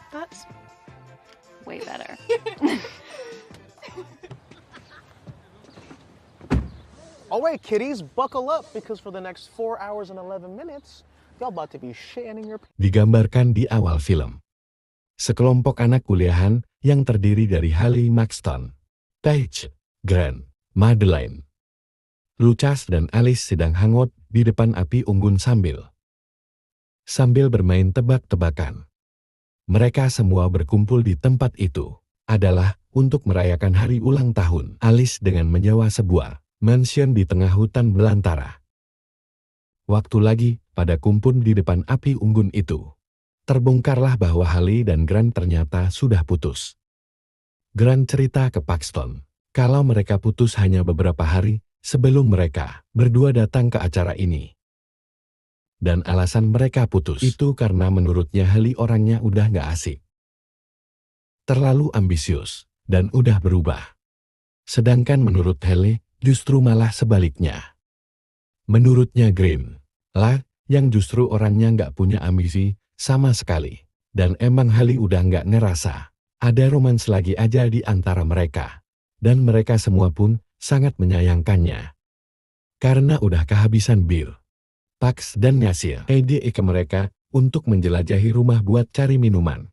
That's way better. All right, kiddies, buckle up because for the next 4 hours and 11 minutes, y'all about to be shitting in your pants. Digambarkan di awal film. Sekelompok anak kuliahan yang terdiri dari Haley Maxton, Paige, Grant, Madeline, Lucas dan Alice sedang hangot di depan api unggun sambil bermain tebak-tebakan. Mereka semua berkumpul di tempat itu adalah untuk merayakan hari ulang tahun Alice dengan menyewa sebuah mansion di tengah hutan belantara. Waktu lagi pada kumpul di depan api unggun itu, terbongkarlah bahwa Haley dan Grant ternyata sudah putus. Grant cerita ke Paxton kalau mereka putus hanya beberapa hari sebelum mereka berdua datang ke acara ini. Dan alasan mereka putus itu karena menurutnya Haley orangnya udah gak asik. Terlalu ambisius dan udah berubah. Sedangkan menurut Haley, justru malah sebaliknya. Menurutnya Grant lah yang justru orangnya gak punya ambisi sama sekali. Dan emang Haley udah gak ngerasa ada romans lagi aja di antara mereka. Dan mereka semua pun sangat menyayangkannya. Karena udah kehabisan bir, Pax dan ngasih ide ke mereka untuk menjelajahi rumah buat cari minuman.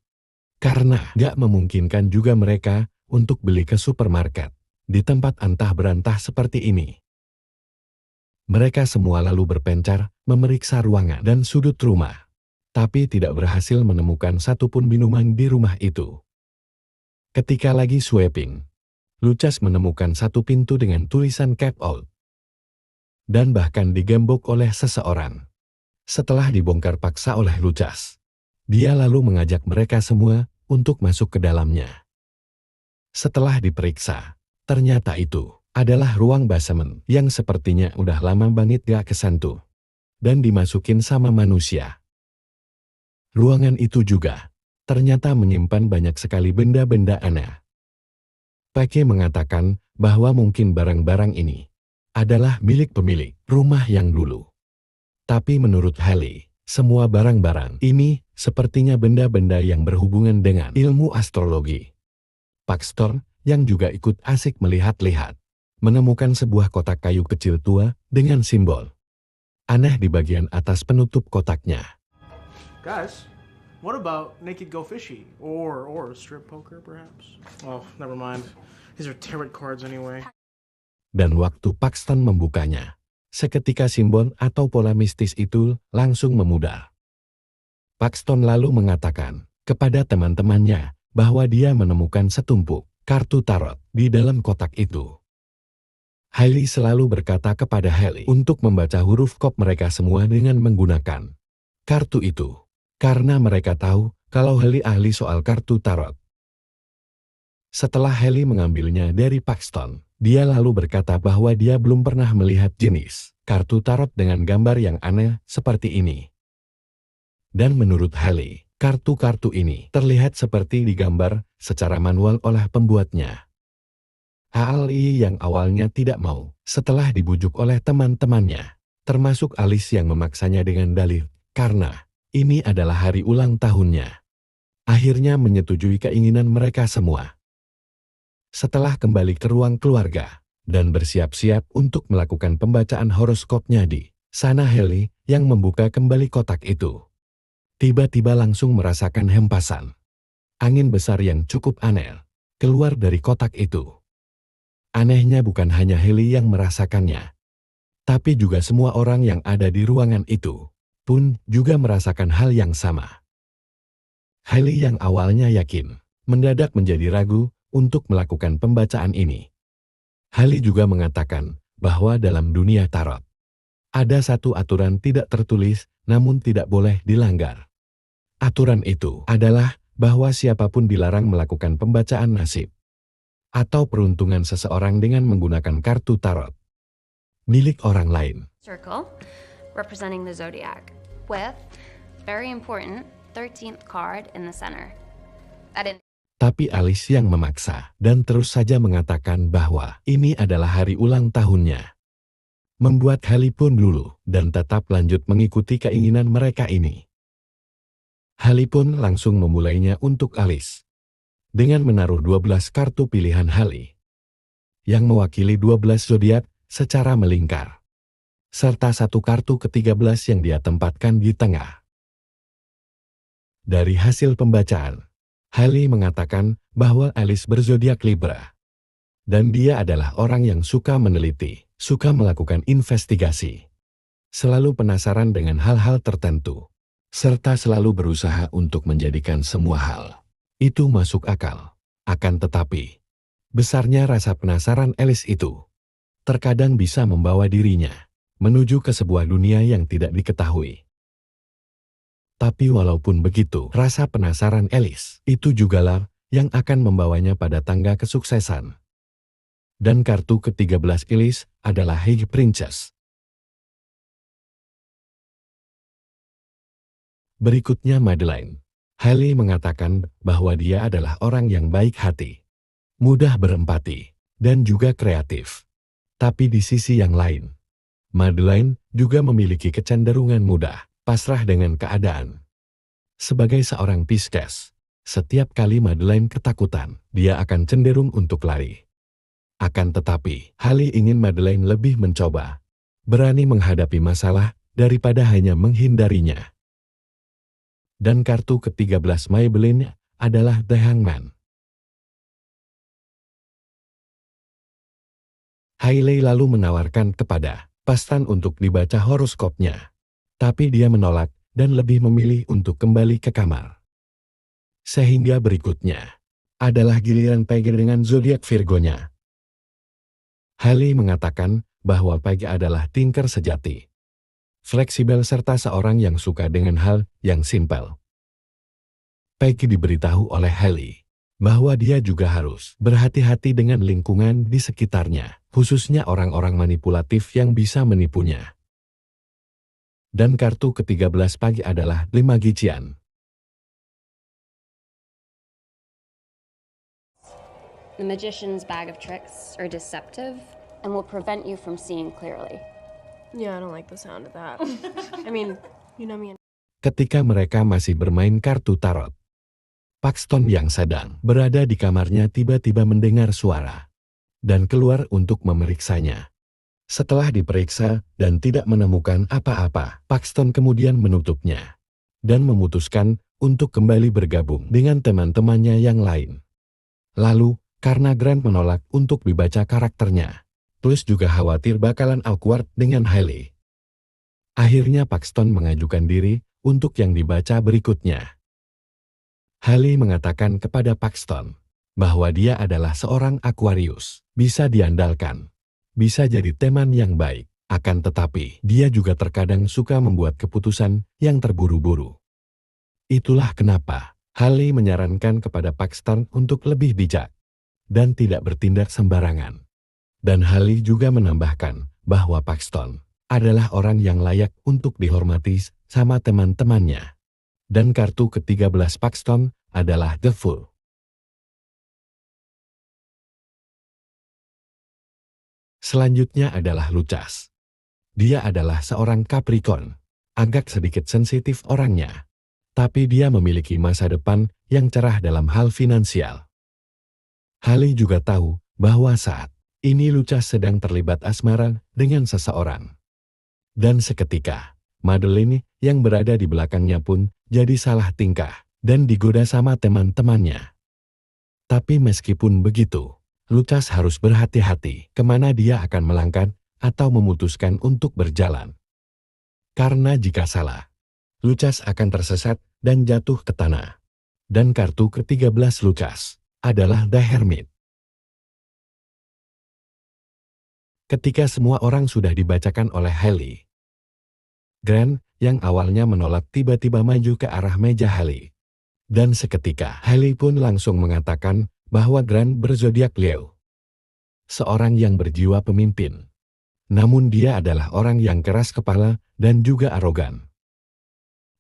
Karena gak memungkinkan juga mereka untuk beli ke supermarket di tempat antah berantah seperti ini. Mereka semua lalu berpencar memeriksa ruangan dan sudut rumah, tapi tidak berhasil menemukan satupun minuman di rumah itu. Ketika lagi sweeping, Lucas menemukan satu pintu dengan tulisan "Keep Out" dan bahkan digembok oleh seseorang. Setelah dibongkar paksa oleh Lucas, dia lalu mengajak mereka semua untuk masuk ke dalamnya. Setelah diperiksa, ternyata itu adalah ruang basement yang sepertinya udah lama banget gak kesentuh dan dimasukin sama manusia. Ruangan itu juga ternyata menyimpan banyak sekali benda-benda aneh. Paige mengatakan bahwa mungkin barang-barang ini adalah milik pemilik rumah yang dulu. Tapi menurut Haley, semua barang-barang ini sepertinya benda-benda yang berhubungan dengan ilmu astrologi. Paxton, yang juga ikut asik melihat-lihat, menemukan sebuah kotak kayu kecil tua dengan simbol aneh di bagian atas penutup kotaknya. Guys, what about naked go fishy? Or strip poker, perhaps? Oh, never mind. These are tarot cards anyway. Dan waktu Paxton membukanya, seketika simbol atau pola mistis itu langsung memudar. Paxton lalu mengatakan kepada teman-temannya bahwa dia menemukan setumpuk kartu tarot di dalam kotak itu. Haley selalu berkata kepada Haley untuk membaca huruf kod mereka semua dengan menggunakan kartu itu, karena mereka tahu kalau Haley ahli soal kartu tarot. Setelah Haley mengambilnya dari Paxton, dia lalu berkata bahwa dia belum pernah melihat jenis kartu tarot dengan gambar yang aneh seperti ini. Dan menurut Haley, kartu-kartu ini terlihat seperti digambar secara manual oleh pembuatnya. Haley yang awalnya tidak mau, setelah dibujuk oleh teman-temannya, termasuk Alice yang memaksanya dengan dalih, karena ini adalah hari ulang tahunnya. Akhirnya menyetujui keinginan mereka semua. Setelah kembali ke ruang keluarga dan bersiap-siap untuk melakukan pembacaan horoskopnya di sana, Haley yang membuka kembali kotak itu tiba-tiba langsung merasakan hempasan angin besar yang cukup aneh keluar dari kotak itu. Anehnya bukan hanya Haley yang merasakannya, tapi juga semua orang yang ada di ruangan itu pun juga merasakan hal yang sama. Haley yang awalnya yakin, mendadak menjadi ragu untuk melakukan pembacaan ini. Haley juga mengatakan bahwa dalam dunia tarot, ada satu aturan tidak tertulis namun tidak boleh dilanggar. Aturan itu adalah bahwa siapapun dilarang melakukan pembacaan nasib atau peruntungan seseorang dengan menggunakan kartu tarot milik orang lain. Circle representing the zodiac with very important 13th card in the center. Tapi Alice yang memaksa dan terus saja mengatakan bahwa ini adalah hari ulang tahunnya. Membuat Haley pun luluh dan tetap lanjut mengikuti keinginan mereka ini. Halley pun langsung memulainya untuk Alice. Dengan menaruh 12 kartu pilihan Halley, yang mewakili 12 zodiak secara melingkar. Serta satu kartu ke-13 yang dia tempatkan di tengah. Dari hasil pembacaan, Halley mengatakan bahwa Alice berzodiak Libra. Dan dia adalah orang yang suka meneliti, suka melakukan investigasi. Selalu penasaran dengan hal-hal tertentu. Serta selalu berusaha untuk menjadikan semua hal itu masuk akal. Akan tetapi, besarnya rasa penasaran Alice itu terkadang bisa membawa dirinya menuju ke sebuah dunia yang tidak diketahui. Tapi walaupun begitu, rasa penasaran Alice itu jugalah yang akan membawanya pada tangga kesuksesan. Dan kartu ke-13 Alice adalah High Princess. Berikutnya Madeline. Halley mengatakan bahwa dia adalah orang yang baik hati, mudah berempati, dan juga kreatif. Tapi di sisi yang lain, Madeline juga memiliki kecenderungan mudah pasrah dengan keadaan. Sebagai seorang Pisces, setiap kali Madeline ketakutan, dia akan cenderung untuk lari. Akan tetapi, Halley ingin Madeline lebih mencoba, berani menghadapi masalah daripada hanya menghindarinya. Dan kartu ke-13 Maybelline adalah The Hangman. Halley lalu menawarkan kepada Pastan untuk dibaca horoskopnya. Tapi dia menolak dan lebih memilih untuk kembali ke kamar. Sehingga berikutnya adalah giliran Peggy dengan zodiak Virgonya. Halley mengatakan bahwa Peggy adalah tinker sejati. Fleksibel serta seorang yang suka dengan hal yang simpel. Peggy diberitahu oleh Halley bahwa dia juga harus berhati-hati dengan lingkungan di sekitarnya, khususnya orang-orang manipulatif yang bisa menipunya. Dan kartu ke-13 Peggy adalah The Magician. The magician's bag of tricks are deceptive and will prevent you from seeing clearly. Yeah, I don't like the sound of that. I mean, you know me. Ketika mereka masih bermain kartu tarot, Paxton yang sedang berada di kamarnya tiba-tiba mendengar suara dan keluar untuk memeriksanya. Setelah diperiksa dan tidak menemukan apa-apa, Paxton kemudian menutupnya dan memutuskan untuk kembali bergabung dengan teman-temannya yang lain. Lalu, karena Grant menolak untuk dibaca karakternya, plus juga khawatir bakalan awkward dengan Halley, akhirnya Paxton mengajukan diri untuk yang dibaca berikutnya. Halley mengatakan kepada Paxton bahwa dia adalah seorang Aquarius, bisa diandalkan, bisa jadi teman yang baik, akan tetapi dia juga terkadang suka membuat keputusan yang terburu-buru. Itulah kenapa Halley menyarankan kepada Paxton untuk lebih bijak dan tidak bertindak sembarangan. Dan Halley juga menambahkan bahwa Paxton adalah orang yang layak untuk dihormati sama teman-temannya. Dan kartu ke-13 Paxton adalah The Fool. Selanjutnya adalah Lucas. Dia adalah seorang Capricorn, agak sedikit sensitif orangnya. Tapi dia memiliki masa depan yang cerah dalam hal finansial. Halley juga tahu bahwa saat ini Lucas sedang terlibat asmara dengan seseorang. Dan seketika, Madeline yang berada di belakangnya pun jadi salah tingkah dan digoda sama teman-temannya. Tapi meskipun begitu, Lucas harus berhati-hati kemana dia akan melangkah atau memutuskan untuk berjalan. Karena jika salah, Lucas akan tersesat dan jatuh ke tanah. Dan kartu ke-13 Lucas adalah The Hermit. Ketika semua orang sudah dibacakan oleh Halley, Grant yang awalnya menolak tiba-tiba maju ke arah meja Halley. Dan seketika Halley pun langsung mengatakan bahwa Grant berzodiak Leo. Seorang yang berjiwa pemimpin. Namun dia adalah orang yang keras kepala dan juga arogan.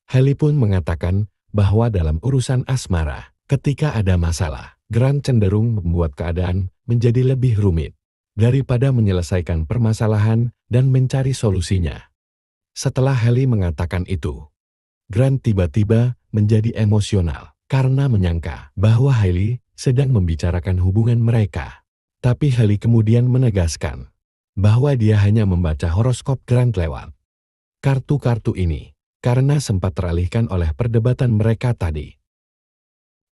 Halley pun mengatakan bahwa dalam urusan asmara, ketika ada masalah, Grant cenderung membuat keadaan menjadi lebih rumit daripada menyelesaikan permasalahan dan mencari solusinya. Setelah Halley mengatakan itu, Grant tiba-tiba menjadi emosional karena menyangka bahwa Hailey sedang membicarakan hubungan mereka. Tapi Hailey kemudian menegaskan bahwa dia hanya membaca horoskop Grant lewat kartu-kartu ini karena sempat teralihkan oleh perdebatan mereka tadi.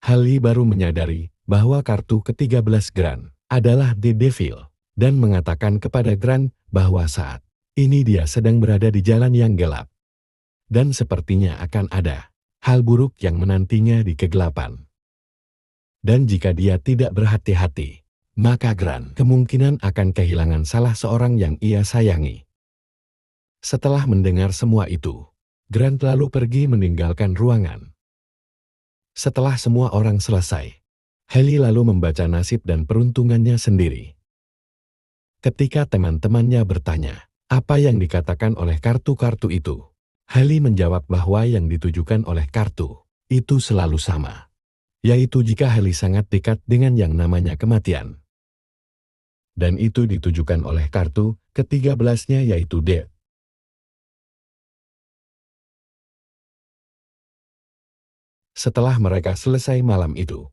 Hailey baru menyadari bahwa kartu ke-13 Grant adalah The Devil dan mengatakan kepada Grant bahwa saat ini dia sedang berada di jalan yang gelap dan sepertinya akan ada hal buruk yang menantinya di kegelapan. Dan jika dia tidak berhati-hati, maka Grant kemungkinan akan kehilangan salah seorang yang ia sayangi. Setelah mendengar semua itu, Grant lalu pergi meninggalkan ruangan. Setelah semua orang selesai, Hailey lalu membaca nasib dan peruntungannya sendiri. Ketika teman-temannya bertanya, apa yang dikatakan oleh kartu-kartu itu, Hailey menjawab bahwa yang ditujukan oleh kartu itu selalu sama, yaitu jika Hailey sangat dekat dengan yang namanya kematian. Dan itu ditujukan oleh kartu ke-13-nya yaitu Death. Setelah mereka selesai malam itu,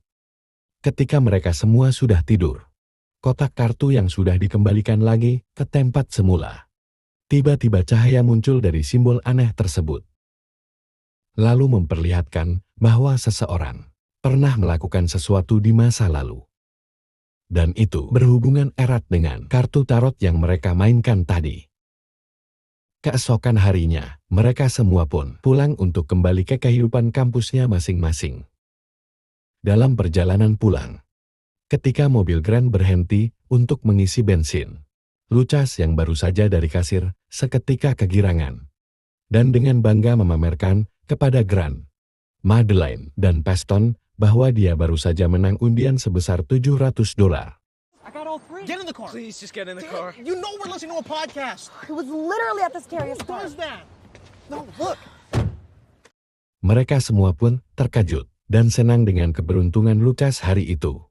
ketika mereka semua sudah tidur, kotak kartu yang sudah dikembalikan lagi ke tempat semula. Tiba-tiba cahaya muncul dari simbol aneh tersebut, lalu memperlihatkan bahwa seseorang pernah melakukan sesuatu di masa lalu. Dan itu berhubungan erat dengan kartu tarot yang mereka mainkan tadi. Keesokan harinya, mereka semua pun pulang untuk kembali ke kehidupan kampusnya masing-masing. Dalam perjalanan pulang, ketika mobil Grant berhenti untuk mengisi bensin, Lucas yang baru saja dari kasir seketika kegirangan dan dengan bangga memamerkan kepada Grant, Madeline, dan Preston bahwa dia baru saja menang undian sebesar $700. I got all three. Get in the car. Please just get in the car. You know we're listening to a podcast. It was literally at the scariest Who part. does that? No, look. Mereka semua pun terkejut dan senang dengan keberuntungan Lucas hari itu.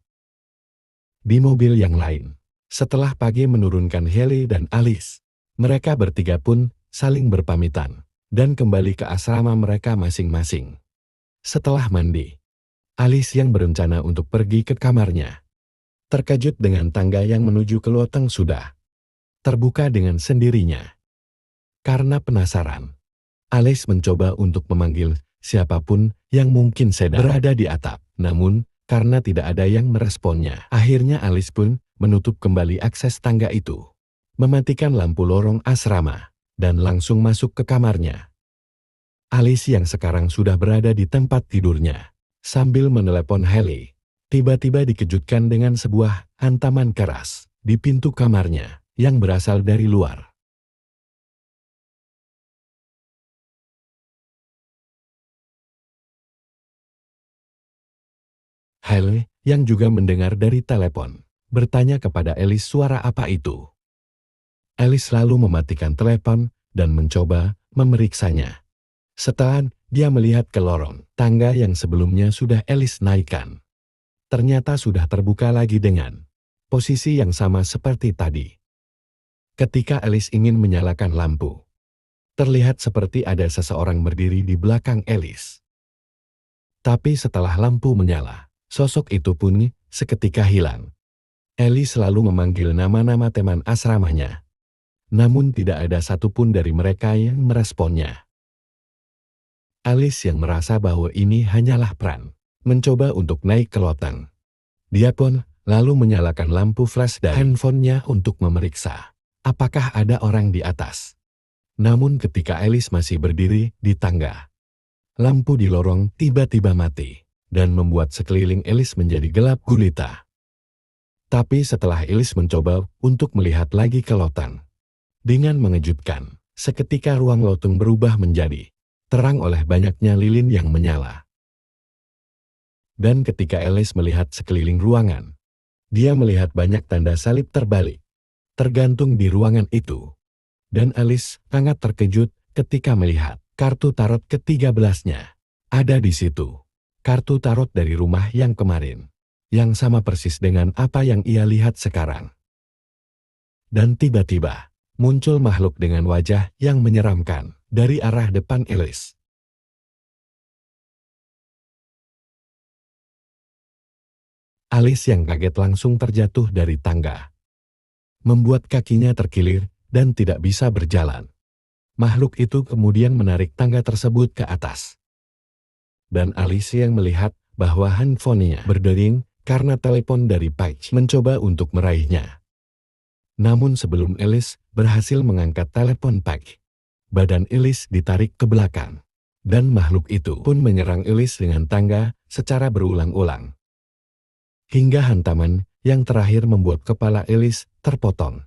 Di mobil yang lain, setelah pagi menurunkan Hailey dan Alice, mereka bertiga pun saling berpamitan dan kembali ke asrama mereka masing-masing. Setelah mandi, Alice yang berencana untuk pergi ke kamarnya terkejut dengan tangga yang menuju ke loteng sudah terbuka dengan sendirinya. Karena penasaran, Alice mencoba untuk memanggil siapapun yang mungkin sedang berada di atap. Namun, karena tidak ada yang meresponnya, akhirnya Alice pun menutup kembali akses tangga itu, mematikan lampu lorong asrama, dan langsung masuk ke kamarnya. Alice yang sekarang sudah berada di tempat tidurnya, sambil menelepon Hailey, tiba-tiba dikejutkan dengan sebuah hantaman keras di pintu kamarnya yang berasal dari luar. Hailey, yang juga mendengar dari telepon, bertanya kepada Alice suara apa itu. Alice lalu mematikan telepon dan mencoba memeriksanya. Setelah dia melihat ke lorong tangga yang sebelumnya sudah Alice naikkan, ternyata sudah terbuka lagi dengan posisi yang sama seperti tadi. Ketika Alice ingin menyalakan lampu, terlihat seperti ada seseorang berdiri di belakang Alice. Tapi setelah lampu menyala, sosok itu pun seketika hilang. Alice selalu memanggil nama-nama teman asramanya, namun tidak ada satupun dari mereka yang meresponnya. Alice yang merasa bahwa ini hanyalah prank, mencoba untuk naik ke loteng. Dia pun lalu menyalakan lampu flash dan handphonenya untuk memeriksa apakah ada orang di atas. Namun ketika Alice masih berdiri di tangga, lampu di lorong tiba-tiba mati dan membuat sekeliling Alice menjadi gelap gulita. Tapi setelah Alice mencoba untuk melihat lagi ke loteng, dengan mengejutkan, seketika ruang loteng berubah menjadi terang oleh banyaknya lilin yang menyala. Dan ketika Alice melihat sekeliling ruangan, dia melihat banyak tanda salib terbalik, tergantung di ruangan itu. Dan Alice sangat terkejut ketika melihat kartu tarot ke-13-nya ada di situ. Kartu tarot dari rumah yang kemarin, yang sama persis dengan apa yang ia lihat sekarang. Dan tiba-tiba, muncul makhluk dengan wajah yang menyeramkan dari arah depan Alice. Alice yang kaget langsung terjatuh dari tangga, membuat kakinya terkilir dan tidak bisa berjalan. Makhluk itu kemudian menarik tangga tersebut ke atas. Dan Alice yang melihat bahwa handphonenya berdering karena telepon dari Paige mencoba untuk meraihnya. Namun sebelum Alice berhasil mengangkat telepon Paige, badan Alice ditarik ke belakang. Dan makhluk itu pun menyerang Alice dengan tangga secara berulang-ulang. Hingga hantaman yang terakhir membuat kepala Alice terpotong.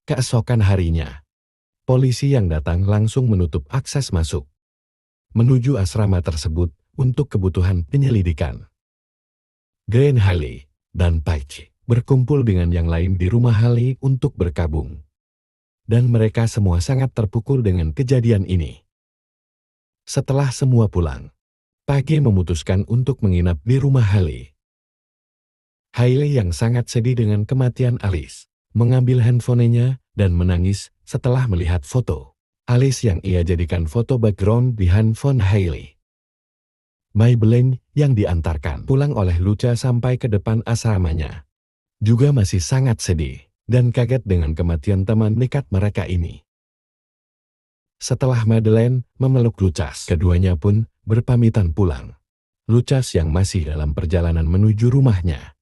Keesokan harinya, polisi yang datang langsung menutup akses masuk menuju asrama tersebut untuk kebutuhan penyelidikan. Grant Haley dan Paige berkumpul dengan yang lain di rumah Haley untuk berkabung. Dan mereka semua sangat terpukul dengan kejadian ini. Setelah semua pulang, Paige memutuskan untuk menginap di rumah Haley. Haley yang sangat sedih dengan kematian Alice, mengambil handphonenya dan menangis setelah melihat foto Alice yang ia jadikan foto background di handphone Haley. Maybelline yang diantarkan pulang oleh Lucha sampai ke depan asramanya juga masih sangat sedih dan kaget dengan kematian teman dekat mereka ini. Setelah Madeleine memeluk Lucas, keduanya pun berpamitan pulang. Lucas yang masih dalam perjalanan menuju rumahnya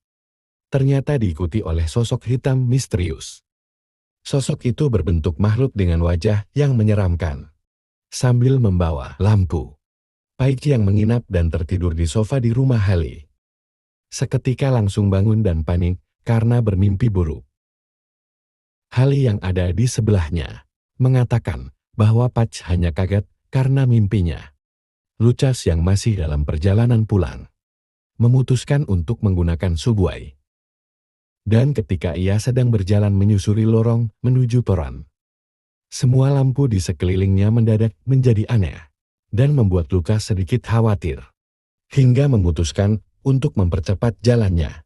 ternyata diikuti oleh sosok hitam misterius. Sosok itu berbentuk makhluk dengan wajah yang menyeramkan, sambil membawa lampu. Paige yang menginap dan tertidur di sofa di rumah Haley seketika langsung bangun dan panik karena bermimpi buruk. Haley yang ada di sebelahnya mengatakan bahwa Paige hanya kaget karena mimpinya. Lucas yang masih dalam perjalanan pulang memutuskan untuk menggunakan subway. Dan ketika ia sedang berjalan menyusuri lorong menuju peron, semua lampu di sekelilingnya mendadak menjadi aneh dan membuat Lucas sedikit khawatir, hingga memutuskan untuk mempercepat jalannya.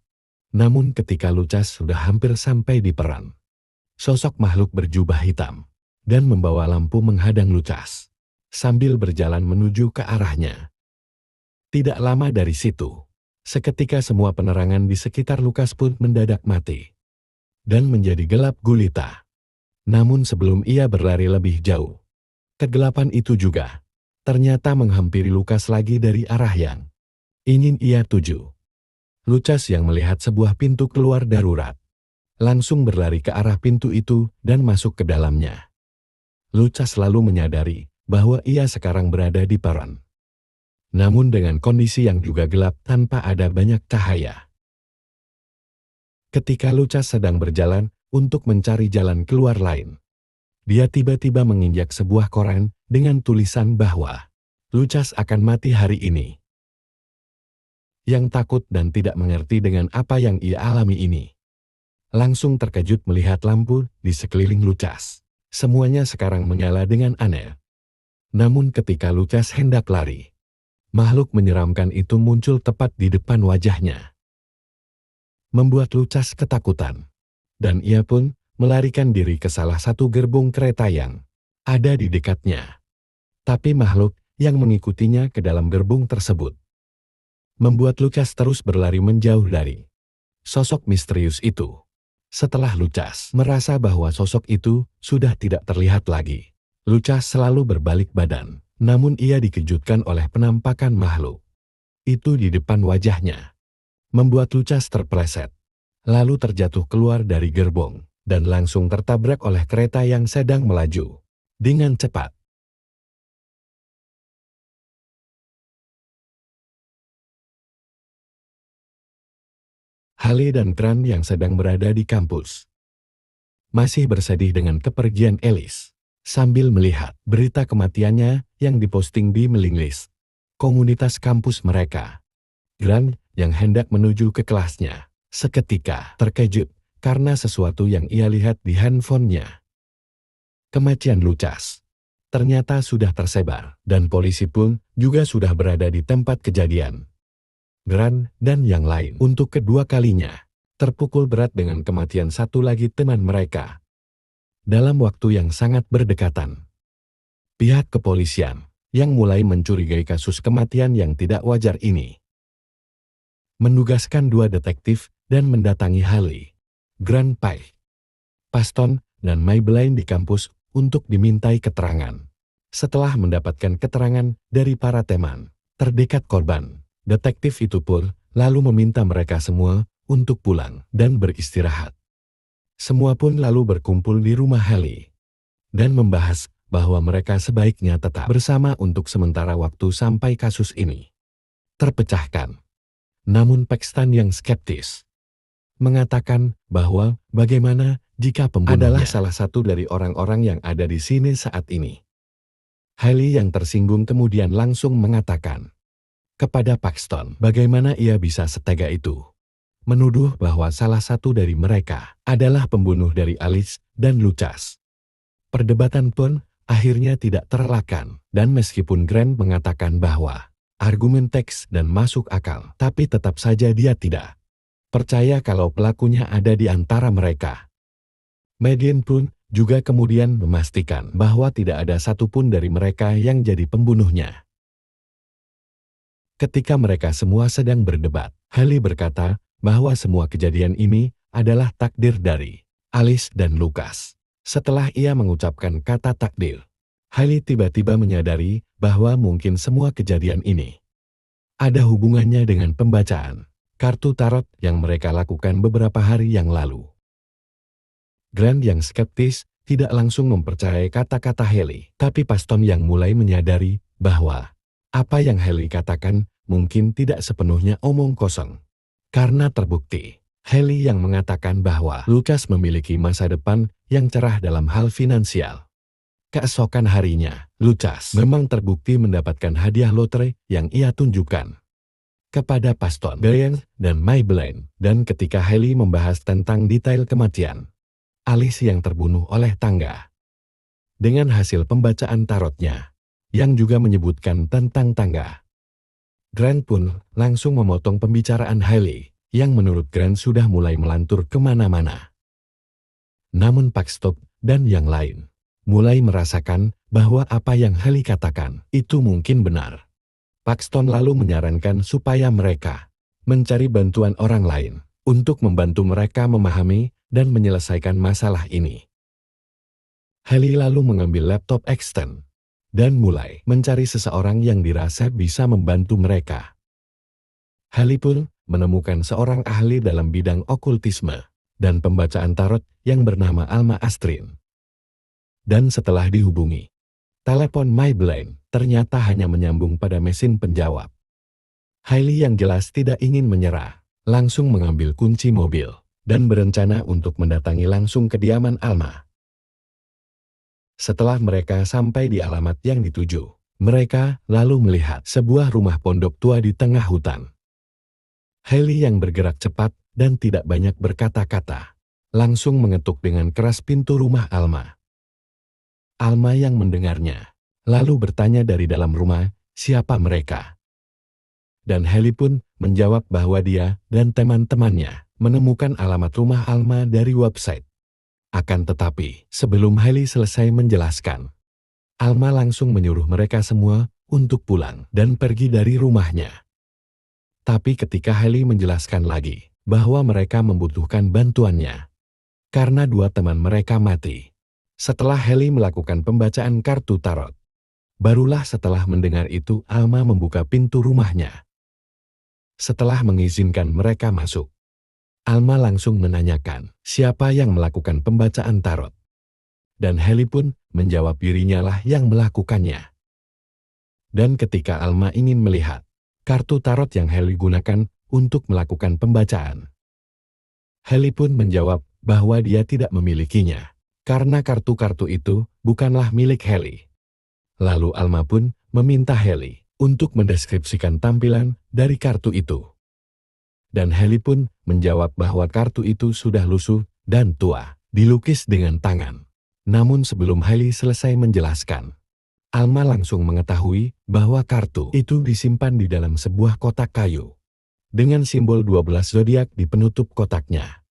Namun ketika Lucas sudah hampir sampai di peron, sosok makhluk berjubah hitam dan membawa lampu menghadang Lucas sambil berjalan menuju ke arahnya. Tidak lama dari situ, seketika semua penerangan di sekitar Lucas pun mendadak mati dan menjadi gelap gulita. Namun sebelum ia berlari lebih jauh, kegelapan itu juga ternyata menghampiri Lucas lagi dari arah yang ingin ia tuju. Lucas yang melihat sebuah pintu keluar darurat, langsung berlari ke arah pintu itu dan masuk ke dalamnya. Lucas lalu menyadari bahwa ia sekarang berada di peron. Namun dengan kondisi yang juga gelap tanpa ada banyak cahaya. Ketika Lucas sedang berjalan untuk mencari jalan keluar lain, dia tiba-tiba menginjak sebuah koran dengan tulisan bahwa Lucas akan mati hari ini. Yang takut dan tidak mengerti dengan apa yang ia alami ini, langsung terkejut melihat lampu di sekeliling Lucas. Semuanya sekarang menyala dengan aneh. Namun ketika Lucas hendak lari, makhluk menyeramkan itu muncul tepat di depan wajahnya, membuat Lucas ketakutan, dan ia pun melarikan diri ke salah satu gerbong kereta yang ada di dekatnya. Tapi makhluk yang mengikutinya ke dalam gerbong tersebut membuat Lucas terus berlari menjauh dari sosok misterius itu. Setelah Lucas merasa bahwa sosok itu sudah tidak terlihat lagi, Lucas selalu berbalik badan. Namun ia dikejutkan oleh penampakan makhluk itu di depan wajahnya, membuat Lucas terpleset, lalu terjatuh keluar dari gerbong, dan langsung tertabrak oleh kereta yang sedang melaju dengan cepat. Haley dan Grant yang sedang berada di kampus masih bersedih dengan kepergian Alice, sambil melihat berita kematiannya yang diposting di mailing list komunitas kampus mereka. Grant yang hendak menuju ke kelasnya seketika terkejut karena sesuatu yang ia lihat di handphonenya. Kematian Lucas ternyata sudah tersebar dan polisi pun juga sudah berada di tempat kejadian. Grant dan yang lain untuk kedua kalinya terpukul berat dengan kematian satu lagi teman mereka. dalam waktu yang sangat berdekatan. Pihak kepolisian yang mulai mencurigai kasus kematian yang tidak wajar ini menugaskan 2 detektif dan mendatangi Haley, Grant Pike, Paston, dan Maybelline di kampus untuk dimintai keterangan. Setelah mendapatkan keterangan dari para teman terdekat korban, detektif itu pun lalu meminta mereka semua untuk pulang dan beristirahat. Semua pun lalu berkumpul di rumah Haley dan membahas bahwa mereka sebaiknya tetap bersama untuk sementara waktu sampai kasus ini terpecahkan. Namun Paxton yang skeptis mengatakan bahwa bagaimana jika pembunuhnya adalah salah satu dari orang-orang yang ada di sini saat ini. Haley yang tersinggung kemudian langsung mengatakan kepada Paxton bagaimana ia bisa setega itu, menuduh bahwa salah satu dari mereka adalah pembunuh dari Alice dan Lucas. Perdebatan pun akhirnya tidak terelakkan, dan meskipun Grant mengatakan bahwa argumen teks dan masuk akal, tapi tetap saja dia tidak percaya kalau pelakunya ada di antara mereka. Megan pun juga kemudian memastikan bahwa tidak ada satupun dari mereka yang jadi pembunuhnya. Ketika mereka semua sedang berdebat, Haley berkata bahwa semua kejadian ini adalah takdir dari Alice dan Lucas. Setelah ia mengucapkan kata takdir, Haley tiba-tiba menyadari bahwa mungkin semua kejadian ini ada hubungannya dengan pembacaan kartu tarot yang mereka lakukan beberapa hari yang lalu. Grant yang skeptis tidak langsung mempercayai kata-kata Haley, tapi Paston yang mulai menyadari bahwa apa yang Haley katakan mungkin tidak sepenuhnya omong kosong. Karena terbukti, Haley yang mengatakan bahwa Lucas memiliki masa depan yang cerah dalam hal finansial. Keesokan harinya, Lucas memang terbukti mendapatkan hadiah lotre yang ia tunjukkan kepada Paston, Brian, dan Maybelline. Dan ketika Haley membahas tentang detail kematian Alice yang terbunuh oleh tangga, dengan hasil pembacaan tarotnya yang juga menyebutkan tentang tangga, Grant pun langsung memotong pembicaraan Haley yang menurut Grant sudah mulai melantur kemana-mana. Namun Paxton dan yang lain mulai merasakan bahwa apa yang Haley katakan itu mungkin benar. Paxton lalu menyarankan supaya mereka mencari bantuan orang lain untuk membantu mereka memahami dan menyelesaikan masalah ini. Haley lalu mengambil laptop extend dan mulai mencari seseorang yang dirasa bisa membantu mereka. Haley pun menemukan seorang ahli dalam bidang okultisme dan pembacaan tarot yang bernama Alma Astrin. Dan setelah dihubungi, telepon Maybelline ternyata hanya menyambung pada mesin penjawab. Haley yang jelas tidak ingin menyerah, langsung mengambil kunci mobil dan berencana untuk mendatangi langsung kediaman Alma. Setelah mereka sampai di alamat yang dituju, mereka lalu melihat sebuah rumah pondok tua di tengah hutan. Haley yang bergerak cepat dan tidak banyak berkata-kata, langsung mengetuk dengan keras pintu rumah Alma. Alma yang mendengarnya, lalu bertanya dari dalam rumah, siapa mereka? Dan Haley pun menjawab bahwa dia dan teman-temannya menemukan alamat rumah Alma dari website. Akan tetapi, sebelum Haley selesai menjelaskan, Alma langsung menyuruh mereka semua untuk pulang dan pergi dari rumahnya. Tapi ketika Haley menjelaskan lagi bahwa mereka membutuhkan bantuannya karena 2 teman mereka mati setelah Haley melakukan pembacaan kartu tarot, barulah setelah mendengar itu Alma membuka pintu rumahnya. Setelah mengizinkan mereka masuk, Alma langsung menanyakan siapa yang melakukan pembacaan tarot. Dan Haley pun menjawab dirinya lah yang melakukannya. Dan ketika Alma ingin melihat kartu tarot yang Haley gunakan untuk melakukan pembacaan, Haley pun menjawab bahwa dia tidak memilikinya, karena kartu-kartu itu bukanlah milik Haley. Lalu Alma pun meminta Haley untuk mendeskripsikan tampilan dari kartu itu. Dan Haley pun menjawab bahwa kartu itu sudah lusuh dan tua, dilukis dengan tangan. Namun sebelum Haley selesai menjelaskan, Alma langsung mengetahui bahwa kartu itu disimpan di dalam sebuah kotak kayu dengan simbol 12 zodiak di penutup kotaknya.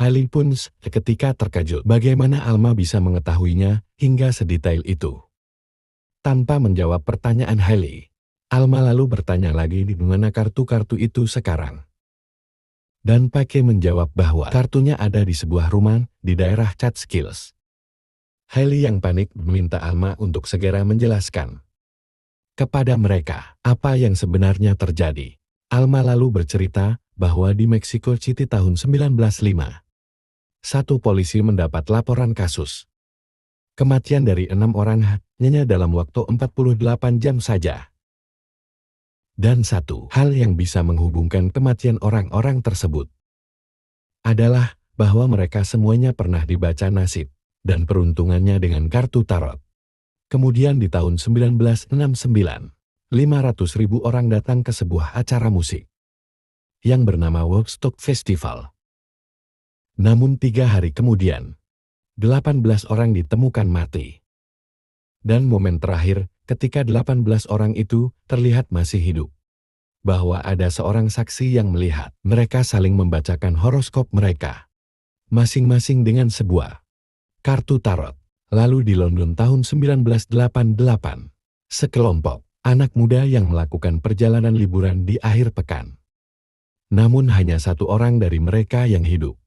Hailey pun seketika terkejut bagaimana Alma bisa mengetahuinya hingga sedetail itu. Tanpa menjawab pertanyaan Hailey, Alma lalu bertanya lagi di mana kartu-kartu itu sekarang. Dan Paige menjawab bahwa kartunya ada di sebuah rumah di daerah Catskills. Hailey yang panik meminta Alma untuk segera menjelaskan kepada mereka apa yang sebenarnya terjadi. Alma lalu bercerita bahwa di Mexico City tahun 1905, satu polisi mendapat laporan kasus kematian dari 6 orang hanya dalam waktu 48 jam saja. Dan satu hal yang bisa menghubungkan kematian orang-orang tersebut adalah bahwa mereka semuanya pernah dibaca nasib dan peruntungannya dengan kartu tarot. Kemudian di tahun 1969, 500.000 orang datang ke sebuah acara musik yang bernama Woodstock Festival. Namun 3 hari kemudian, 18 orang ditemukan mati. Dan momen terakhir ketika 18 orang itu terlihat masih hidup, bahwa ada seorang saksi yang melihat mereka saling membacakan horoskop mereka, masing-masing dengan sebuah kartu tarot. Lalu di London tahun 1988, sekelompok anak muda yang melakukan perjalanan liburan di akhir pekan. Namun hanya 1 orang dari mereka yang hidup.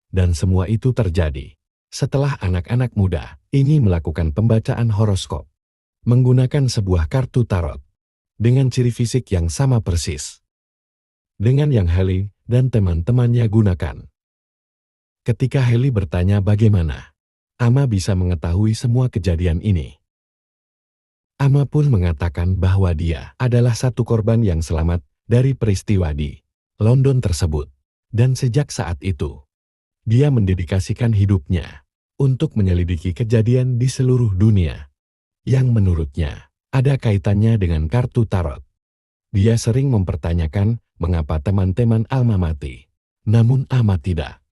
Dan semua itu terjadi setelah anak-anak muda ini melakukan pembacaan horoskop menggunakan sebuah kartu tarot dengan ciri fisik yang sama persis dengan yang Hailey dan teman-temannya gunakan. Ketika Hailey bertanya bagaimana Alma bisa mengetahui semua kejadian ini, Alma pun mengatakan bahwa dia adalah satu korban yang selamat dari peristiwa di London tersebut. Dan sejak saat itu, dia mendedikasikan hidupnya untuk menyelidiki kejadian di seluruh dunia yang menurutnya ada kaitannya dengan kartu tarot. Dia sering mempertanyakan mengapa teman-teman Alma mati, namun Alma tidak.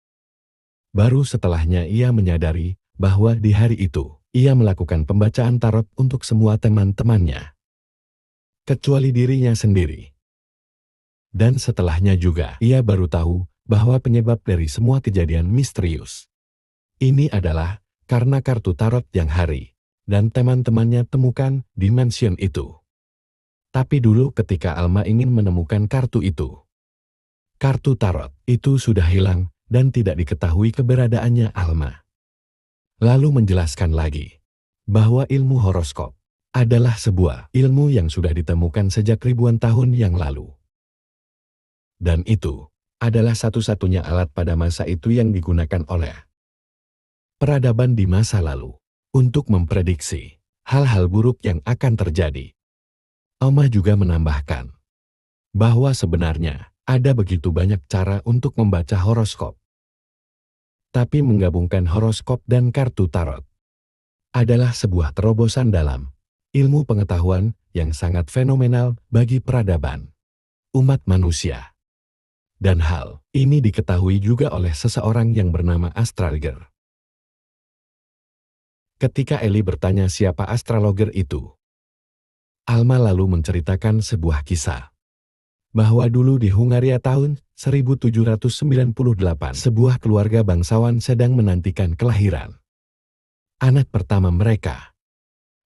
Baru setelahnya ia menyadari bahwa di hari itu ia melakukan pembacaan tarot untuk semua teman-temannya, kecuali dirinya sendiri. Dan setelahnya juga ia baru tahu bahwa penyebab dari semua kejadian misterius ini adalah karena kartu tarot yang Harry dan teman-temannya temukan di mansion itu. Tapi dulu ketika Alma ingin menemukan kartu itu, kartu tarot itu sudah hilang dan tidak diketahui keberadaannya Alma. Lalu menjelaskan lagi bahwa ilmu horoskop adalah sebuah ilmu yang sudah ditemukan sejak ribuan tahun yang lalu. Dan itu adalah satu-satunya alat pada masa itu yang digunakan oleh peradaban di masa lalu untuk memprediksi hal-hal buruk yang akan terjadi. Alma juga menambahkan bahwa sebenarnya ada begitu banyak cara untuk membaca horoskop. Tapi menggabungkan horoskop dan kartu tarot adalah sebuah terobosan dalam ilmu pengetahuan yang sangat fenomenal bagi peradaban umat manusia. Dan hal ini diketahui juga oleh seseorang yang bernama astrologer. Ketika Ellie bertanya siapa astrologer itu, Alma lalu menceritakan sebuah kisah bahwa dulu di Hungaria tahun 1798 sebuah keluarga bangsawan sedang menantikan kelahiran anak pertama mereka.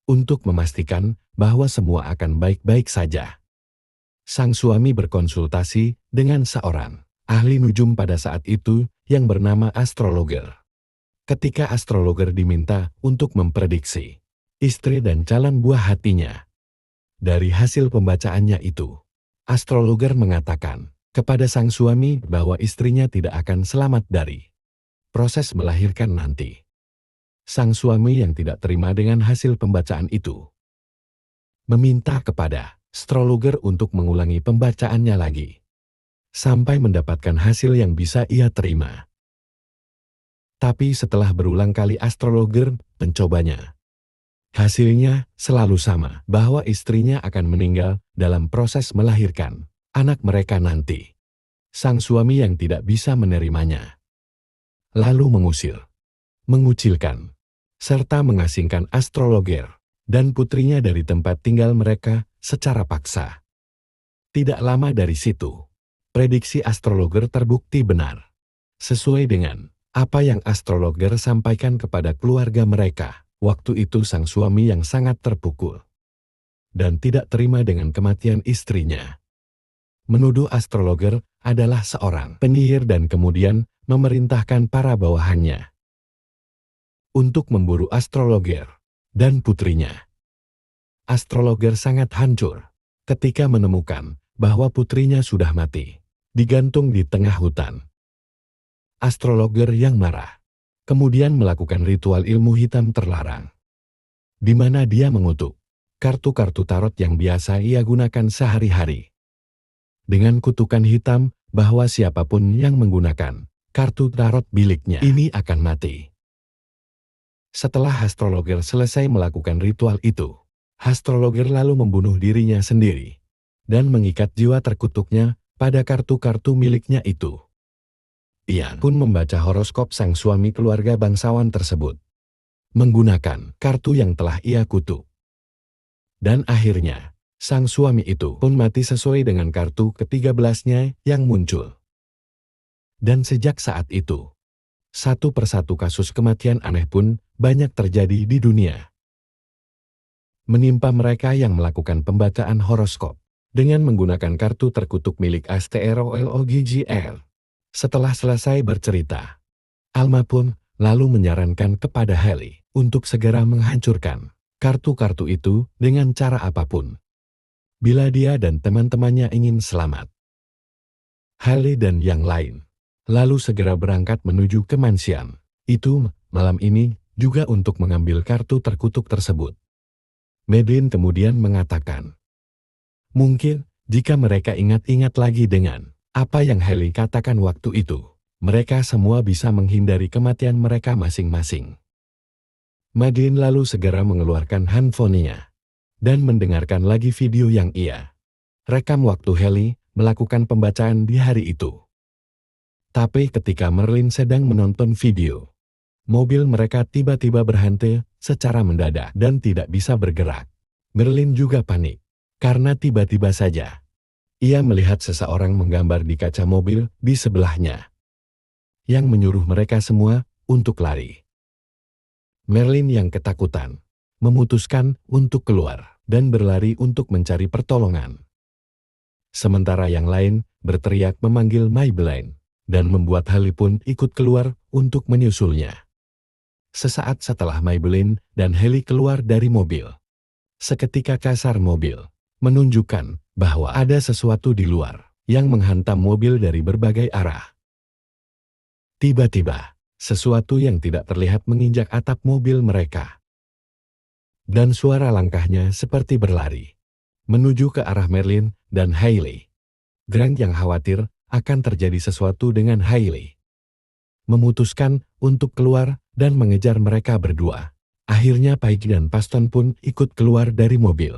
Untuk memastikan bahwa semua akan baik-baik saja, sang suami berkonsultasi dengan seorang ahli nujum pada saat itu yang bernama astrologer. Ketika astrologer diminta untuk memprediksi istri dan calon buah hatinya, dari hasil pembacaannya itu, astrologer mengatakan kepada sang suami bahwa istrinya tidak akan selamat dari proses melahirkan nanti. Sang suami yang tidak terima dengan hasil pembacaan itu meminta kepada astrologer untuk mengulangi pembacaannya lagi sampai mendapatkan hasil yang bisa ia terima. Tapi setelah berulang kali astrologer mencobanya, hasilnya selalu sama, bahwa istrinya akan meninggal dalam proses melahirkan anak mereka nanti. Sang suami yang tidak bisa menerimanya lalu mengusir, mengucilkan, serta mengasingkan astrologer dan putrinya dari tempat tinggal mereka secara paksa. Tidak lama dari situ, prediksi astrologer terbukti benar. Sesuai dengan apa yang astrologer sampaikan kepada keluarga mereka, waktu itu sang suami yang sangat terpukul dan tidak terima dengan kematian istrinya, menuduh astrologer adalah seorang penyihir dan kemudian memerintahkan para bawahannya untuk memburu astrologer dan putrinya. Astrologer sangat hancur ketika menemukan bahwa putrinya sudah mati, digantung di tengah hutan. Astrologer yang marah kemudian melakukan ritual ilmu hitam terlarang, di mana dia mengutuk kartu-kartu tarot yang biasa ia gunakan sehari-hari dengan kutukan hitam bahwa siapapun yang menggunakan kartu tarot miliknya ini akan mati. Setelah astrologer selesai melakukan ritual itu, astrologer lalu membunuh dirinya sendiri dan mengikat jiwa terkutuknya pada kartu-kartu miliknya itu. Ia pun membaca horoskop sang suami keluarga bangsawan tersebut menggunakan kartu yang telah ia kutuk. Dan akhirnya, sang suami itu pun mati sesuai dengan kartu ke-13-nya yang muncul. Dan sejak saat itu, satu persatu kasus kematian aneh pun banyak terjadi di dunia, menimpa mereka yang melakukan pembacaan horoskop dengan menggunakan kartu terkutuk milik astrologr. Setelah selesai bercerita, Alma pun lalu menyarankan kepada Haley untuk segera menghancurkan kartu-kartu itu dengan cara apapun, bila dia dan teman-temannya ingin selamat. Haley dan yang lain lalu segera berangkat menuju ke mansion itu malam ini juga untuk mengambil kartu terkutuk tersebut. Madeline kemudian mengatakan, mungkin jika mereka ingat-ingat lagi dengan apa yang Haley katakan waktu itu, mereka semua bisa menghindari kematian mereka masing-masing. Madeline lalu segera mengeluarkan handphonenya dan mendengarkan lagi video yang ia rekam waktu Haley melakukan pembacaan di hari itu. Tapi ketika Merlin sedang menonton video, mobil mereka tiba-tiba berhenti secara mendadak dan tidak bisa bergerak. Merlin juga panik karena tiba-tiba saja ia melihat seseorang menggambar di kaca mobil di sebelahnya yang menyuruh mereka semua untuk lari. Merlin yang ketakutan memutuskan untuk keluar dan berlari untuk mencari pertolongan. Sementara yang lain berteriak memanggil Maybelline dan membuat Haley pun ikut keluar untuk menyusulnya. Sesaat setelah Maybelline dan Haley keluar dari mobil, seketika kasar mobil menunjukkan bahwa ada sesuatu di luar yang menghantam mobil dari berbagai arah. Tiba-tiba, sesuatu yang tidak terlihat menginjak atap mobil mereka. Dan suara langkahnya seperti berlari menuju ke arah Merlin dan Haley. Grant yang khawatir akan terjadi sesuatu dengan Haley memutuskan untuk keluar dan mengejar mereka berdua. Akhirnya Peggy dan Paston pun ikut keluar dari mobil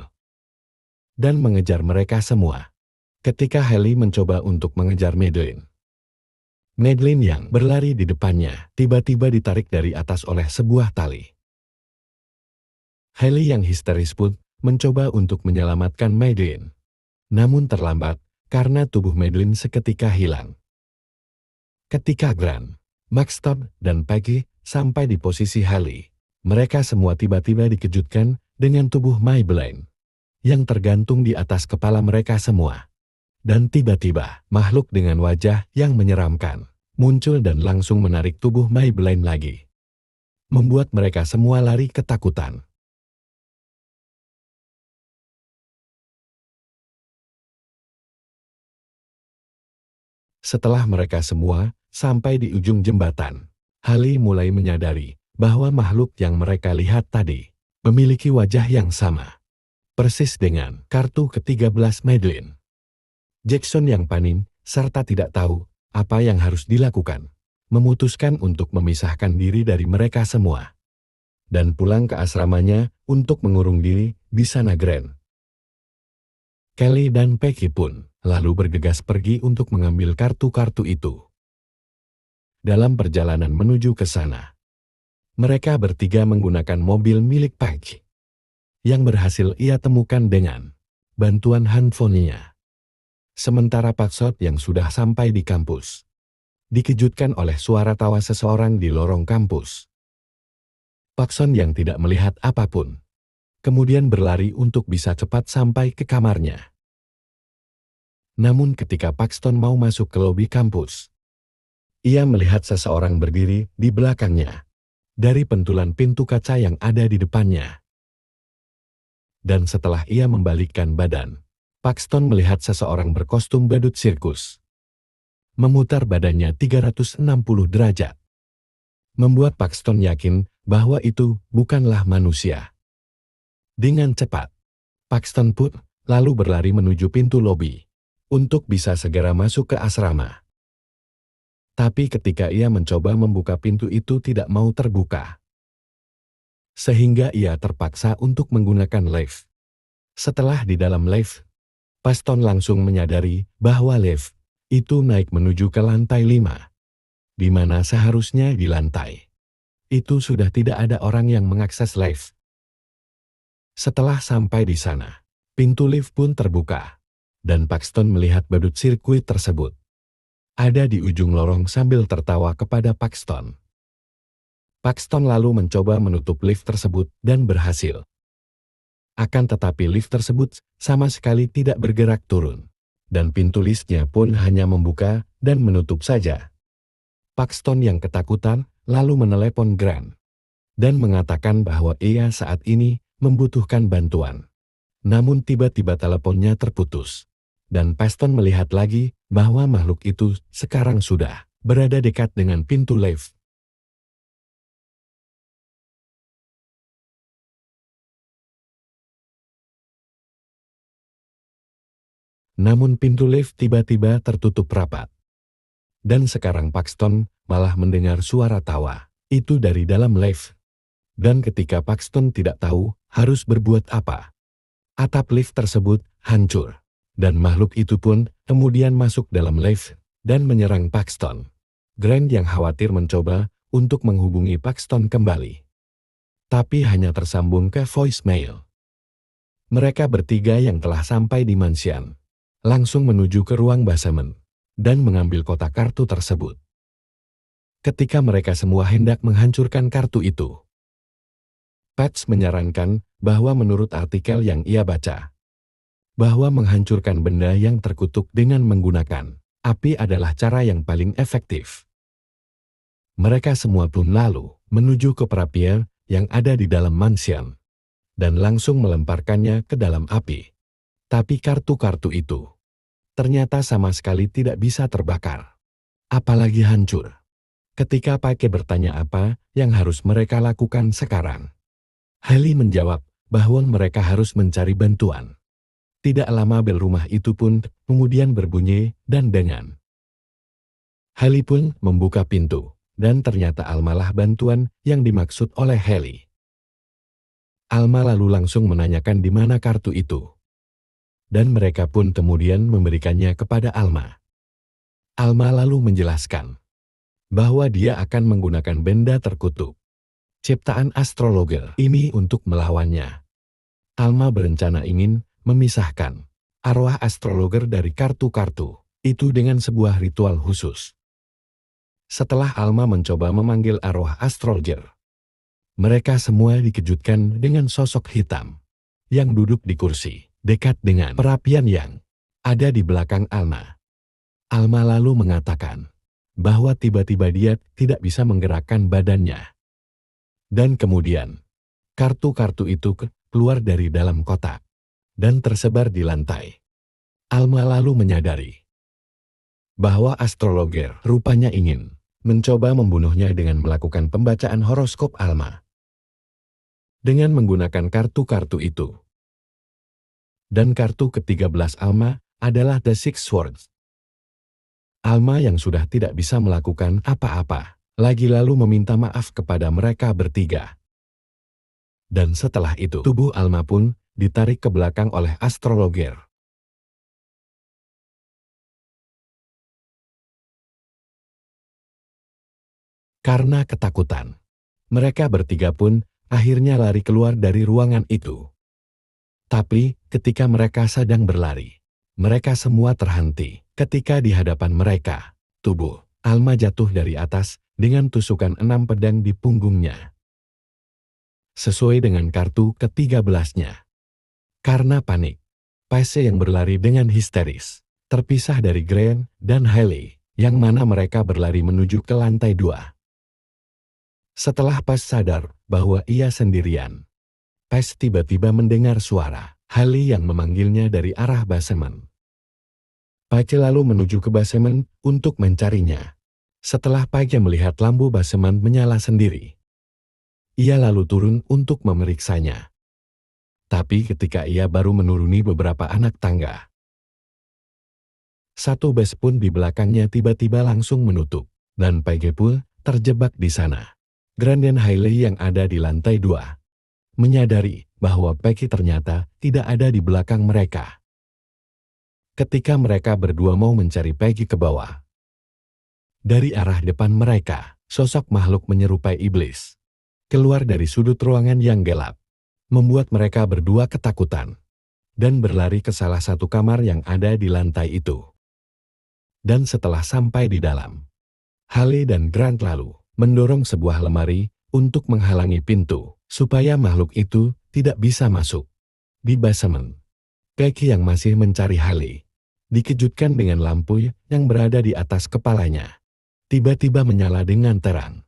dan mengejar mereka semua. Ketika Haley mencoba untuk mengejar Madeline, Madeline yang berlari di depannya tiba-tiba ditarik dari atas oleh sebuah tali. Haley yang histeris pun mencoba untuk menyelamatkan Madeline, namun terlambat karena tubuh Madeline seketika hilang. Ketika Grant, Maxtop, dan Peggy sampai di posisi Haley, mereka semua tiba-tiba dikejutkan dengan tubuh Maybelline yang tergantung di atas kepala mereka semua. Dan tiba-tiba, makhluk dengan wajah yang menyeramkan muncul dan langsung menarik tubuh Maybelline lagi, membuat mereka semua lari ketakutan. Setelah mereka semua sampai di ujung jembatan, Haley mulai menyadari bahwa makhluk yang mereka lihat tadi memiliki wajah yang sama, persis dengan kartu ke-13 Madeline. Jackson yang panik serta tidak tahu apa yang harus dilakukan, memutuskan untuk memisahkan diri dari mereka semua dan pulang ke asramanya untuk mengurung diri di sana. Grant, Kelly, dan Peggy pun lalu bergegas pergi untuk mengambil kartu-kartu itu. Dalam perjalanan menuju ke sana, mereka bertiga menggunakan mobil milik Peggy yang berhasil ia temukan dengan bantuan handphonenya. Sementara Paxot yang sudah sampai di kampus dikejutkan oleh suara tawa seseorang di lorong kampus. Paxton yang tidak melihat apapun, kemudian berlari untuk bisa cepat sampai ke kamarnya. Namun ketika Paxton mau masuk ke lobi kampus, ia melihat seseorang berdiri di belakangnya, dari pentulan pintu kaca yang ada di depannya. Dan setelah ia membalikkan badan, Paxton melihat seseorang berkostum badut sirkus, memutar badannya 360 derajat. Membuat Paxton yakin bahwa itu bukanlah manusia. Dengan cepat, Paxton pun lalu berlari menuju pintu lobi untuk bisa segera masuk ke asrama. Tapi ketika ia mencoba membuka pintu itu tidak mau terbuka. Sehingga ia terpaksa untuk menggunakan lift. Setelah di dalam lift, Paxton langsung menyadari bahwa lift itu naik menuju ke lantai 5, di mana seharusnya di lantai itu sudah tidak ada orang yang mengakses lift. Setelah sampai di sana, pintu lift pun terbuka, dan Paxton melihat badut sirkuit tersebut ada di ujung lorong sambil tertawa kepada Paxton. Paxton lalu mencoba menutup lift tersebut dan berhasil. Akan tetapi lift tersebut sama sekali tidak bergerak turun, dan pintu liftnya pun hanya membuka dan menutup saja. Paxton yang ketakutan lalu menelepon Grant dan mengatakan bahwa ia saat ini membutuhkan bantuan. Namun tiba-tiba teleponnya terputus, dan Paxton melihat lagi bahwa makhluk itu sekarang sudah berada dekat dengan pintu lift. Namun pintu lift tiba-tiba tertutup rapat. Dan sekarang Paxton malah mendengar suara tawa itu dari dalam lift. Dan ketika Paxton tidak tahu harus berbuat apa, atap lift tersebut hancur. Dan makhluk itu pun kemudian masuk dalam lift dan menyerang Paxton. Grant yang khawatir mencoba untuk menghubungi Paxton kembali, tapi hanya tersambung ke voicemail. Mereka bertiga yang telah sampai di mansion langsung menuju ke ruang basement dan mengambil kotak kartu tersebut. Ketika mereka semua hendak menghancurkan kartu itu, Patch menyarankan bahwa menurut artikel yang ia baca, bahwa menghancurkan benda yang terkutuk dengan menggunakan api adalah cara yang paling efektif. Mereka semua pun lalu menuju ke perapian yang ada di dalam mansion dan langsung melemparkannya ke dalam api. Tapi kartu-kartu itu ternyata sama sekali tidak bisa terbakar, apalagi hancur. Ketika Pike bertanya apa yang harus mereka lakukan sekarang, Haley menjawab bahwa mereka harus mencari bantuan. Tidak lama bel rumah itu pun kemudian berbunyi dan dengan Haley pun membuka pintu, dan ternyata Almalah bantuan yang dimaksud oleh Haley. Alma lalu langsung menanyakan di mana kartu itu. Dan mereka pun kemudian memberikannya kepada Alma. Alma lalu menjelaskan bahwa dia akan menggunakan benda terkutuk, ciptaan astrologer ini untuk melawannya. Alma berencana ingin memisahkan arwah astrologer dari kartu-kartu itu dengan sebuah ritual khusus. Setelah Alma mencoba memanggil arwah astrologer, mereka semua dikejutkan dengan sosok hitam yang duduk di kursi dekat dengan perapian yang ada di belakang Alma. Alma lalu mengatakan bahwa tiba-tiba dia tidak bisa menggerakkan badannya. Dan kemudian, kartu-kartu itu keluar dari dalam kotak dan tersebar di lantai. Alma lalu menyadari bahwa astrologer rupanya ingin mencoba membunuhnya dengan melakukan pembacaan horoskop Alma dengan menggunakan kartu-kartu itu. Dan kartu ke-13 Alma adalah The Six Swords. Alma yang sudah tidak bisa melakukan apa-apa lagi lalu meminta maaf kepada mereka bertiga. Dan setelah itu tubuh Alma pun ditarik ke belakang oleh astrologer. Karena ketakutan, mereka bertiga pun akhirnya lari keluar dari ruangan itu. Tapi ketika mereka sedang berlari, mereka semua terhenti ketika di hadapan mereka, tubuh Alma jatuh dari atas dengan tusukan 6 pedang di punggungnya. Sesuai dengan kartu ke-13-nya. Karena panik, Pace yang berlari dengan histeris, terpisah dari Grant dan Hailey, yang mana mereka berlari menuju ke lantai 2. Setelah Pace sadar bahwa ia sendirian, Pace tiba-tiba mendengar suara Hailey yang memanggilnya dari arah basement. Pace lalu menuju ke basement untuk mencarinya. Setelah Pace melihat lampu basement menyala sendiri, ia lalu turun untuk memeriksanya. Tapi ketika ia baru menuruni beberapa anak tangga, satu bus pun di belakangnya tiba-tiba langsung menutup, dan Pace pun terjebak di sana. Grant dan Hailey yang ada di lantai 2 menyadari bahwa Pace ternyata tidak ada di belakang mereka. Ketika mereka berdua mau mencari Pace ke bawah, dari arah depan mereka, sosok makhluk menyerupai iblis keluar dari sudut ruangan yang gelap, membuat mereka berdua ketakutan dan berlari ke salah satu kamar yang ada di lantai itu. Dan setelah sampai di dalam, Hailey dan Grant lalu mendorong sebuah lemari untuk menghalangi pintu supaya makhluk itu tidak bisa masuk. Di basement, Pace yang masih mencari Hailey dikejutkan dengan lampu yang berada di atas kepalanya tiba-tiba menyala dengan terang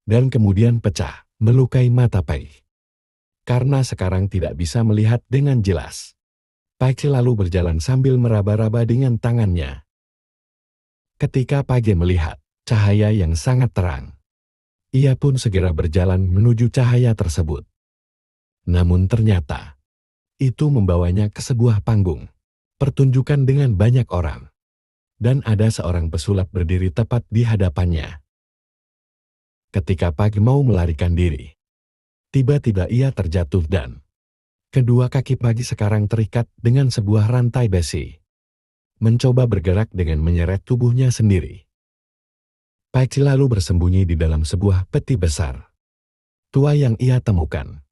dan kemudian pecah, melukai mata Pace. Karena sekarang tidak bisa melihat dengan jelas, Pace lalu berjalan sambil meraba-raba dengan tangannya. Ketika Pace melihat cahaya yang sangat terang, ia pun segera berjalan menuju cahaya tersebut. Namun ternyata, itu membawanya ke sebuah panggung pertunjukan dengan banyak orang, dan ada seorang pesulap berdiri tepat di hadapannya. Ketika Pace mau melarikan diri, tiba-tiba ia terjatuh dan kedua kaki Pace sekarang terikat dengan sebuah rantai besi. Mencoba bergerak dengan menyeret tubuhnya sendiri. Pace lalu bersembunyi di dalam sebuah peti besar tua yang ia temukan.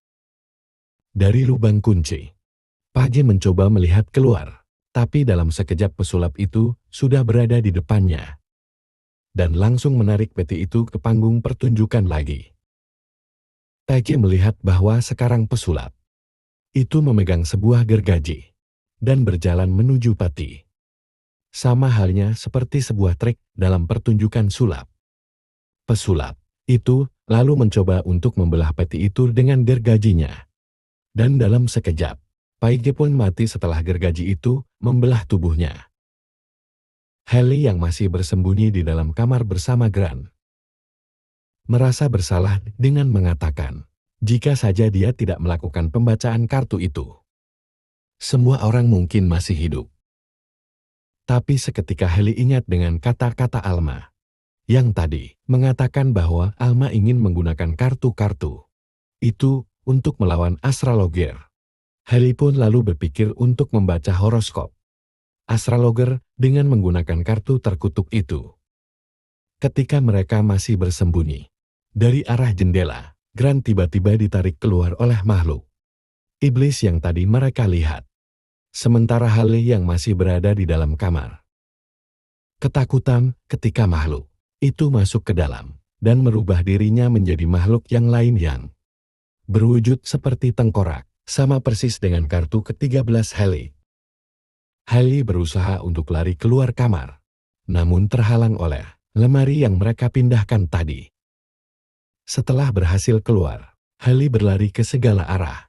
Dari lubang kunci, Pace mencoba melihat keluar, tapi dalam sekejap pesulap itu sudah berada di depannya dan langsung menarik peti itu ke panggung pertunjukan lagi. Pace melihat bahwa sekarang pesulap itu memegang sebuah gergaji dan berjalan menuju peti. Sama halnya seperti sebuah trik dalam pertunjukan sulap. Pesulap itu lalu mencoba untuk membelah peti itu dengan gergajinya. Dan dalam sekejap, Pace pun mati setelah gergaji itu membelah tubuhnya. Hailey yang masih bersembunyi di dalam kamar bersama Grant merasa bersalah dengan mengatakan, jika saja dia tidak melakukan pembacaan kartu itu, semua orang mungkin masih hidup. Tapi seketika Hailey ingat dengan kata-kata Alma, yang tadi mengatakan bahwa Alma ingin menggunakan kartu-kartu itu untuk melawan astrologer. Hailey pun lalu berpikir untuk membaca horoskop astrologer dengan menggunakan kartu terkutuk itu. Ketika mereka masih bersembunyi, dari arah jendela, Grant tiba-tiba ditarik keluar oleh makhluk iblis yang tadi mereka lihat. Sementara Hailey yang masih berada di dalam kamar. Ketakutan ketika makhluk itu masuk ke dalam dan merubah dirinya menjadi makhluk yang lain yang berwujud seperti tengkorak. Sama persis dengan kartu ke-13 Hailey. Hailey berusaha untuk lari keluar kamar, namun terhalang oleh lemari yang mereka pindahkan tadi. Setelah berhasil keluar, Hailey berlari ke segala arah,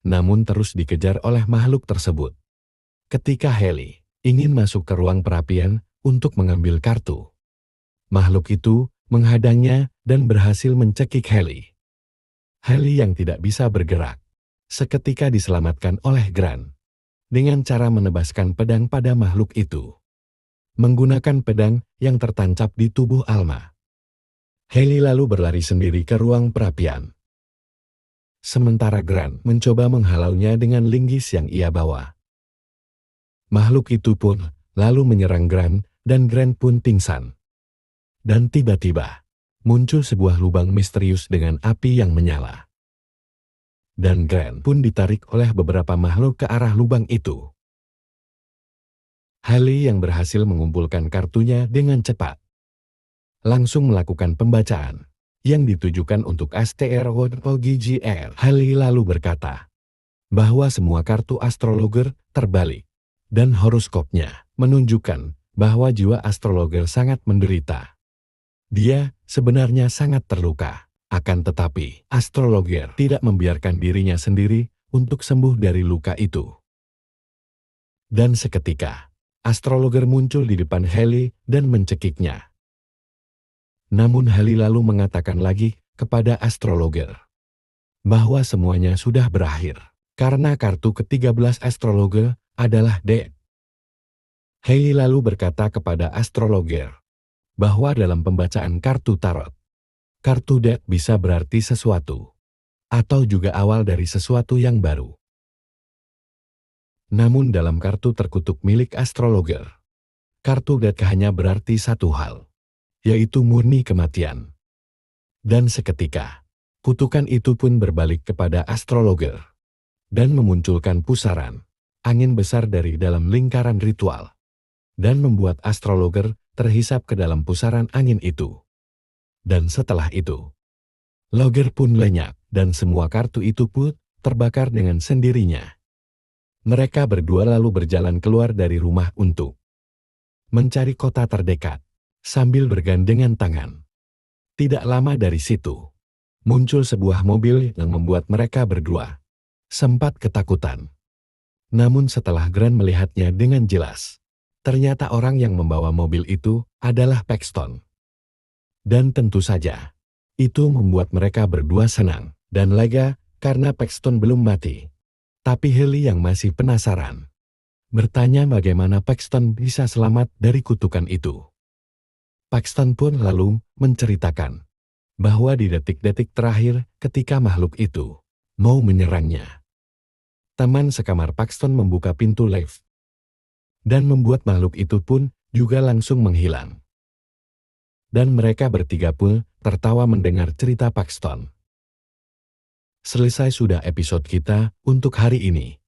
namun terus dikejar oleh makhluk tersebut. Ketika Hailey ingin masuk ke ruang perapian untuk mengambil kartu, makhluk itu menghadangnya dan berhasil mencekik Hailey. Hailey yang tidak bisa bergerak seketika diselamatkan oleh Grant dengan cara menebaskan pedang pada makhluk itu. Menggunakan pedang yang tertancap di tubuh Alma, Hailey lalu berlari sendiri ke ruang perapian. Sementara Grant mencoba menghalaunya dengan linggis yang ia bawa. Makhluk itu pun lalu menyerang Grant dan Grant pun pingsan. Dan tiba-tiba muncul sebuah lubang misterius dengan api yang menyala. Dan Grant pun ditarik oleh beberapa makhluk ke arah lubang itu. Hailey yang berhasil mengumpulkan kartunya dengan cepat langsung melakukan pembacaan yang ditujukan untuk ASTROGGR. Haley lalu berkata bahwa semua kartu astrologer terbalik dan horoskopnya menunjukkan bahwa jiwa astrologer sangat menderita. Dia sebenarnya sangat terluka, akan tetapi astrologer tidak membiarkan dirinya sendiri untuk sembuh dari luka itu. Dan seketika, astrologer muncul di depan Haley dan mencekiknya. Namun Haley lalu mengatakan lagi kepada astrologer bahwa semuanya sudah berakhir karena kartu ke-13 astrologer adalah dead. Haley lalu berkata kepada astrologer bahwa dalam pembacaan kartu tarot, kartu dead bisa berarti sesuatu atau juga awal dari sesuatu yang baru. Namun dalam kartu terkutuk milik astrologer, kartu dead hanya berarti satu hal, yaitu murni kematian. Dan seketika, kutukan itu pun berbalik kepada astrologer dan memunculkan pusaran angin besar dari dalam lingkaran ritual dan membuat astrologer terhisap ke dalam pusaran angin itu. Dan setelah itu, logger pun lenyap dan semua kartu itu pun terbakar dengan sendirinya. Mereka berdua lalu berjalan keluar dari rumah untuk mencari kota terdekat sambil bergandengan tangan. Tidak lama dari situ, muncul sebuah mobil yang membuat mereka berdua sempat ketakutan. Namun setelah Grant melihatnya dengan jelas, ternyata orang yang membawa mobil itu adalah Paxton. Dan tentu saja, itu membuat mereka berdua senang dan lega karena Paxton belum mati. Tapi Haley yang masih penasaran bertanya bagaimana Paxton bisa selamat dari kutukan itu. Paxton pun lalu menceritakan bahwa di detik-detik terakhir ketika makhluk itu mau menyerangnya, teman sekamar Paxton membuka pintu lift dan membuat makhluk itu pun juga langsung menghilang. Dan mereka bertiga pun tertawa mendengar cerita Paxton. Selesai sudah episode kita untuk hari ini.